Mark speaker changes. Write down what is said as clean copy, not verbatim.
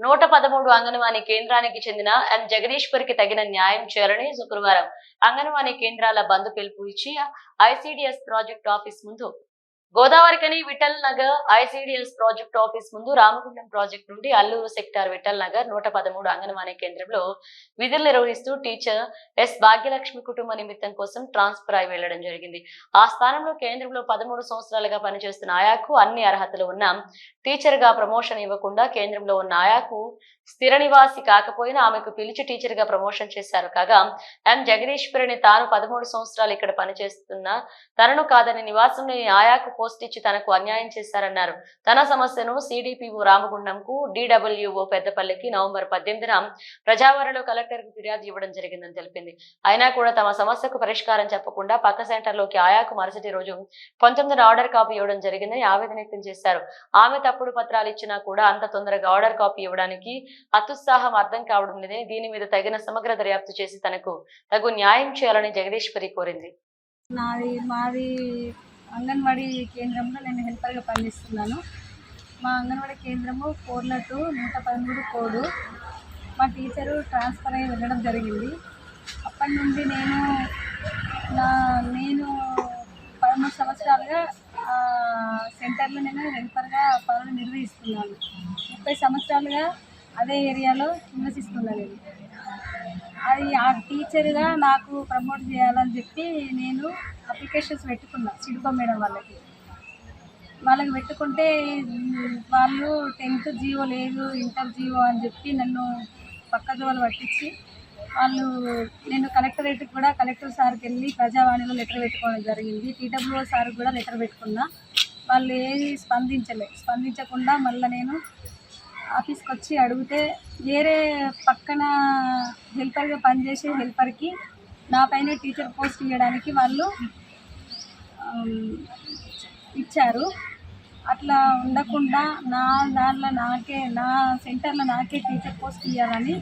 Speaker 1: 113 అంగన్వాడీ కేంద్రానికి చెందిన ఎం జగదీశ్వరికి తగిన న్యాయం చేయాలని శుక్రవారం అంగన్వాడీ కేంద్రాల బంద్ పిలుపు ఇచ్చి ఐసిడిఎస్ ప్రాజెక్ట్ ఆఫీస్ ముందు గోదావరికని Vithal Nagar ICDS project office ముందు రామగుండం ప్రాజెక్ట్ నుండి అల్లూరు సెక్టార్ విఠల్ నగర్ 113 అంగన్వాడీ కేంద్రంలో విధులు నిర్వహిస్తూ టీచర్ ఎస్ భాగ్యలక్ష్మి కుటుంబ నిమిత్తం కోసం ట్రాన్స్ఫర్ అయి వెళ్లడం జరిగింది. ఆ స్థానంలో కేంద్రంలో 13 సంవత్సరాలుగా పనిచేస్తున్న ఆయాకు అన్ని అర్హతలు ఉన్న టీచర్ గా ప్రమోషన్ ఇవ్వకుండా కేంద్రంలో ఉన్న ఆయాకు స్థిర నివాసి కాకపోయినా ఆమెకు పిలిచి టీచర్ గా ప్రమోషన్ చేశారు. కాగా ఎం జగదీశ్వరిని తాను 13 సంవత్సరాలు ఇక్కడ పనిచేస్తున్న తనను కాదని నివాసంలో ఆయాకు పోస్ట్ ఇచ్చి తనకు అన్యాయం చేశారన్నారు. తన సమస్యను సిడిపిఓ రామగుండంకు డిడబ్ల్యూఓ పెద్దపల్లికి నవంబర్ 18న ప్రజావాణిలో కలెక్టర్ కు ఫిర్యాదు ఇవ్వడం జరిగిందని తెలిపింది. అయినా కూడా తమ సమస్యకు పరిష్కారం చెప్పకుండా పక్క సెంటర్లోకి ఆయాకు మరుసటి రోజు 19న ఆర్డర్ కాపీ ఇవ్వడం జరిగిందని ఆవేదన వ్యక్తం చేశారు. ఆమె తప్పుడు పత్రాలు ఇచ్చినా కూడా అంత తొందరగా ఆర్డర్ కాపీ ఇవ్వడానికి అత్యుత్సాహం అర్థం కావడం లేదని దీని మీద తగిన సమగ్ర దర్యాప్తు చేసి తనకు తగు న్యాయం చేయాలని జగదీశ్వరి కోరింది.
Speaker 2: మాది అంగన్వాడీ కేంద్రంలో నేను హెల్పర్గా పనిచేస్తున్నాను. మా అంగన్వాడీ కేంద్రము 4/2/113 కోడ్. మా టీచరు ట్రాన్స్ఫర్ అయ్యి వెళ్ళడం జరిగింది. అప్పటి నుండి నేను 13 సంవత్సరాలుగా సెంటర్లో నేను హెల్పర్గా పనులు నిర్వహిస్తున్నాను. 30 సంవత్సరాలుగా అదే ఏరియాలో నివసిస్తున్నాను. అది ఆ టీచర్గా నాకు ప్రమోట్ చేయాలని చెప్పి నేను అప్లికేషన్స్ పెట్టుకున్నా సిడిపో మేడం వాళ్ళకి పెట్టుకుంటే వాళ్ళు 10th జీవో లేదు, ఇంటర్ జీవో అని చెప్పి నన్ను పక్కదోవలు పట్టించి నేను కలెక్టరేట్కి కూడా కలెక్టర్ సార్కి వెళ్ళి ప్రజావాణిలో లెటర్ పెట్టుకోవడం జరిగింది. టీడబ్ల్యూఓ సార్కి కూడా లెటర్ పెట్టుకున్నా. వాళ్ళు ఏది స్పందించకుండా మళ్ళీ నేను ఆఫీస్కి వచ్చి అడిగితే వేరే పక్కన హెల్పర్గా పనిచేసే హెల్పర్కి నా పైన టీచర్ పోస్ట్ ఇవ్వడానికి వాళ్ళు ఇచ్చారు. అట్లా ఉండకుండా నా సెంటర్లో నాకే టీచర్ పోస్ట్ ఇవ్వాలని